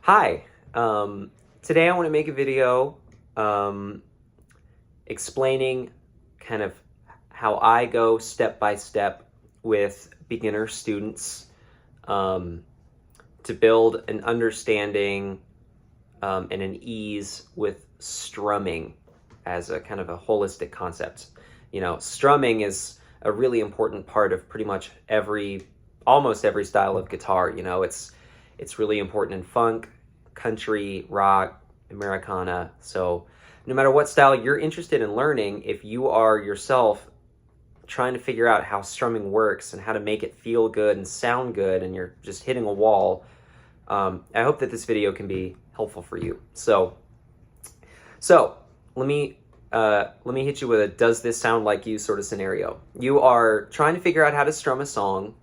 Hi, today I want to make a video explaining kind of how I go step by step with beginner students to build an understanding and an ease with strumming as a kind of a holistic concept. You know, strumming is a really important part of pretty much almost every style of guitar. You know, it's really important in funk, country, rock, Americana. So no matter what style you're interested in learning, if you are yourself trying to figure out how strumming works and how to make it feel good and sound good, and you're just hitting a wall, I hope that this video can be helpful for you. So let me hit you with a "does this sound like you" sort of scenario. You are trying to figure out how to strum a song,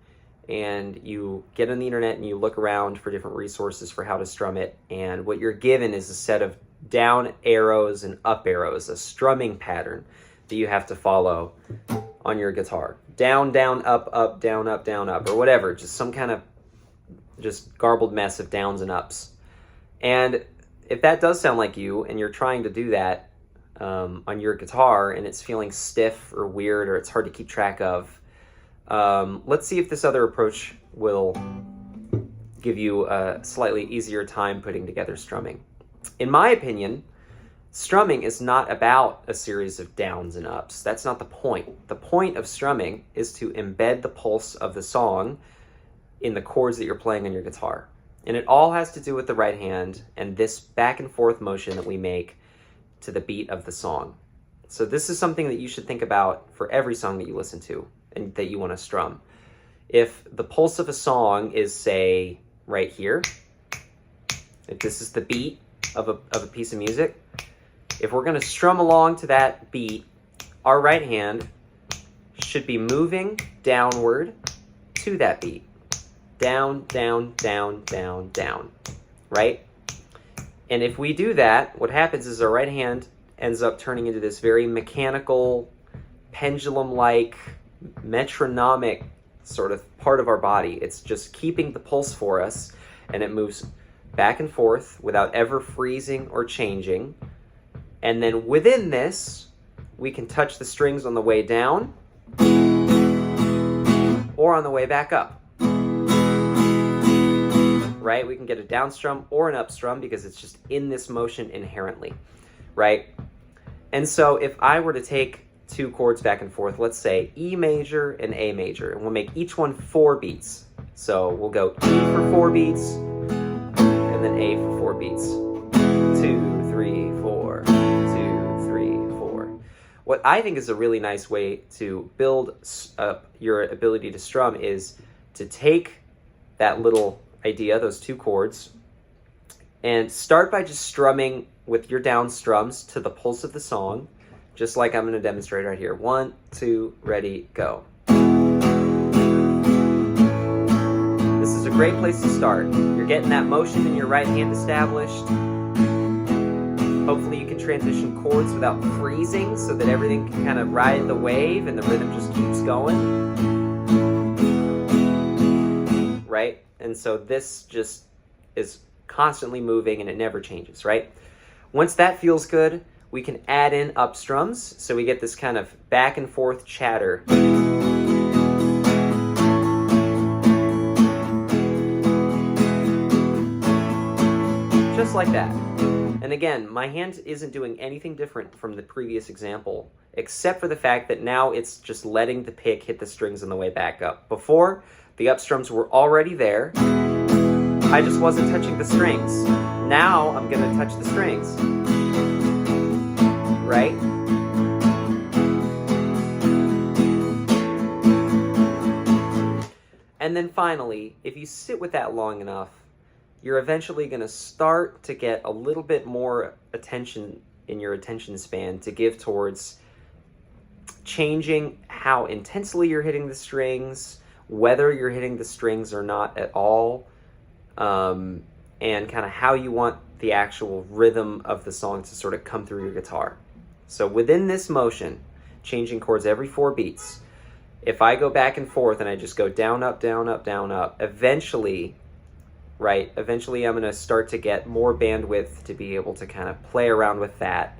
and you get on the internet and you look around for different resources for how to strum it, and what you're given is a set of down arrows and up arrows, a strumming pattern that you have to follow on your guitar. Down, down, up, down, up, or whatever, just some kind of just garbled mess of downs and ups. And if that does sound like you and you're trying to do that on your guitar and it's feeling stiff or weird or it's hard to keep track of, let's see if this other approach will give you a slightly easier time putting together strumming. In my opinion, strumming is not about a series of downs and ups. That's not the point. The point of strumming is to embed the pulse of the song in the chords that you're playing on your guitar. And it all has to do with the right hand and this back and forth motion that we make to the beat of the song. So this is something that you should think about for every song that you listen to and that you want to strum. If the pulse of a song is, say, right here, if this is the beat of a piece of music, if we're going to strum along to that beat, our right hand should be moving downward to that beat. Down, down, down, down, down, right? And if we do that, what happens is our right hand ends up turning into this very mechanical, pendulum-like, metronomic sort of part of our body. It's just keeping the pulse for us, and it moves back and forth without ever freezing or changing. And then within this, we can touch the strings on the way down or on the way back up. Right? We can get a down strum or an up strum because it's just in this motion inherently, right? And so if I were to take two chords back and forth, let's say E major and A major, and we'll make each one 4 beats. So we'll go E for 4 beats, and then A for 4 beats. 2, 3, 4, 2, 3, 4. What I think is a really nice way to build up your ability to strum is to take that little idea, those 2 chords, and start by just strumming with your down strums to the pulse of the song, just like I'm going to demonstrate right here. 1, 2, ready, go. This is a great place to start. You're getting that motion in your right hand established. Hopefully you can transition chords without freezing so that everything can kind of ride the wave and the rhythm just keeps going. Right? And so this just is constantly moving and it never changes, right? Once that feels good, we can add in up strums, so we get this kind of back and forth chatter. Just like that. And again, my hand isn't doing anything different from the previous example, except for the fact that now it's just letting the pick hit the strings on the way back up. Before, the up strums were already there. I just wasn't touching the strings. Now I'm going to touch the strings. Right? And then finally, if you sit with that long enough, you're eventually going to start to get a little bit more attention in your attention span to give towards changing how intensely you're hitting the strings, whether you're hitting the strings or not at all, and kind of how you want the actual rhythm of the song to sort of come through your guitar. So within this motion, changing chords every 4 beats, if I go back and forth and I just go down, up, down, up, down, up, eventually right? Eventually I'm going to start to get more bandwidth to be able to kind of play around with that.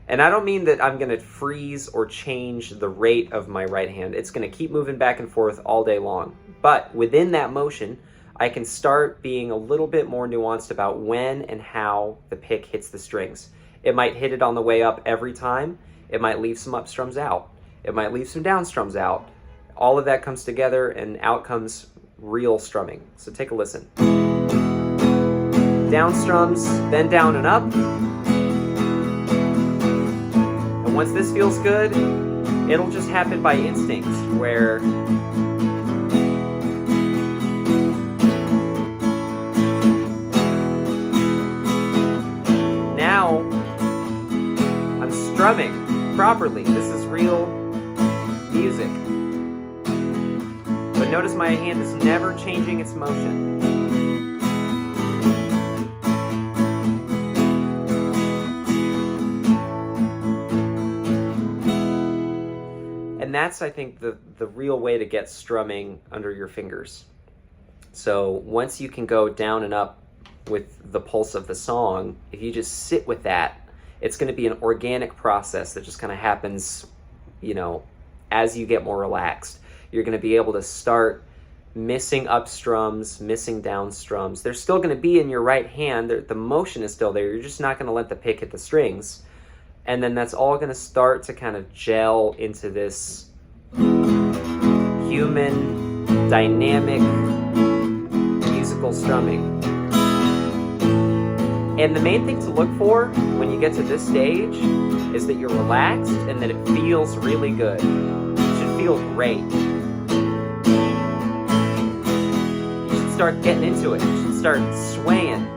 And I don't mean that I'm going to freeze or change the rate of my right hand. It's going to keep moving back and forth all day long. But within that motion, I can start being a little bit more nuanced about when and how the pick hits the strings. It might hit it on the way up every time. It might leave some up strums out. It might leave some down strums out. All of that comes together and out comes real strumming. So take a listen. Down strums, then down and up. And once this feels good, it'll just happen by instinct, where now I'm strumming properly. This is real music. But notice my hand is never changing its motion. And that's, I think, the real way to get strumming under your fingers. So once you can go down and up with the pulse of the song, if you just sit with that, it's going to be an organic process that just kind of happens, you know, as you get more relaxed. You're going to be able to start missing up strums, missing down strums. They're still going to be in your right hand. The motion is still there. You're just not going to let the pick hit the strings. And then that's all going to start to kind of gel into this human, dynamic, musical strumming. And the main thing to look for when you get to this stage is that you're relaxed and that it feels really good. It should feel great. You should start getting into it. You should start swaying.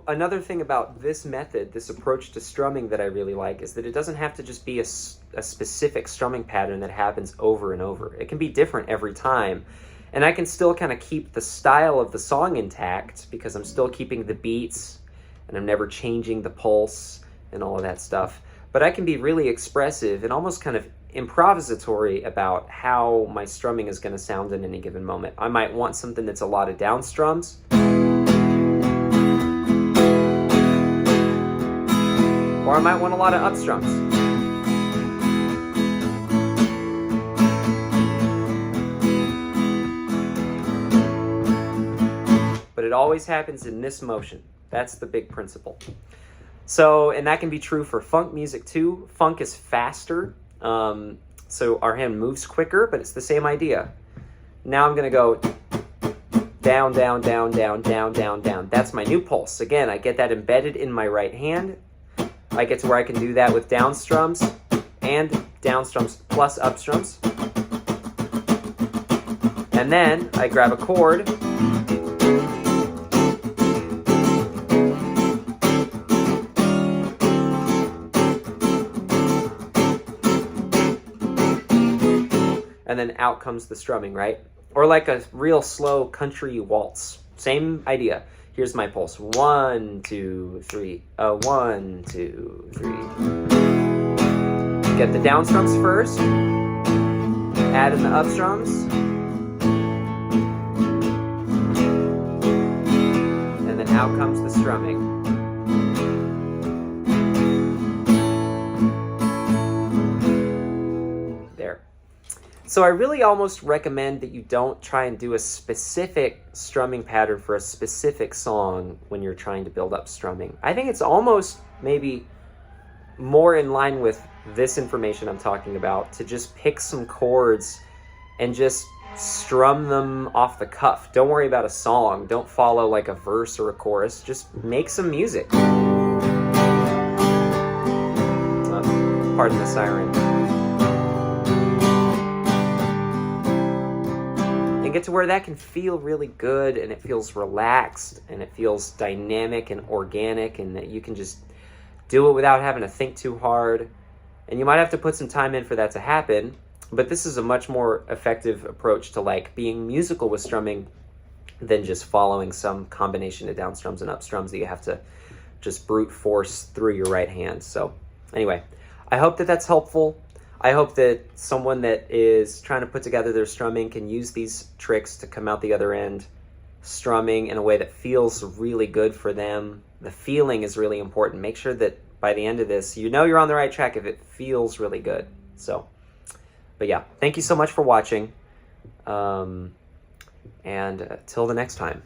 Another thing about this method, this approach to strumming that I really like, is that it doesn't have to just be a specific strumming pattern that happens over and over. It can be different every time. And I can still kind of keep the style of the song intact because I'm still keeping the beats and I'm never changing the pulse and all of that stuff. But I can be really expressive and almost kind of improvisatory about how my strumming is going to sound in any given moment. I might want something that's a lot of down strums. Or I might want a lot of up strums. But it always happens in this motion. That's the big principle. So, and that can be true for funk music too. Funk is faster, so our hand moves quicker, but it's the same idea. Now I'm gonna go down, down, down, down, down, down, down. That's my new pulse. Again, I get that embedded in my right hand. I get to where I can do that with down strums and down strums plus up strums. And then I grab a chord and then out comes the strumming, right? Or like a real slow country waltz. Same idea. Here's my pulse. 1, 2, 3. 1, 2, 3. Get the down strums first. Add in the up strums. And then out comes the strumming. There. So I really almost recommend that you don't try and do a specific strumming pattern for a specific song when you're trying to build up strumming. I think it's almost maybe more in line with this information I'm talking about to just pick some chords and just strum them off the cuff. Don't worry about a song. Don't follow like a verse or a chorus. Just make some music. Pardon the siren. And get to where that can feel really good and it feels relaxed and it feels dynamic and organic and that you can just do it without having to think too hard. And you might have to put some time in for that to happen, but this is a much more effective approach to like being musical with strumming than just following some combination of down strums and up strums that you have to just brute force through your right hand. So anyway, I hope that that's helpful. I hope that someone that is trying to put together their strumming can use these tricks to come out the other end strumming in a way that feels really good for them. The feeling is really important. Make sure that by the end of this, you know you're on the right track if it feels really good. So, but yeah, thank you so much for watching. And till the next time.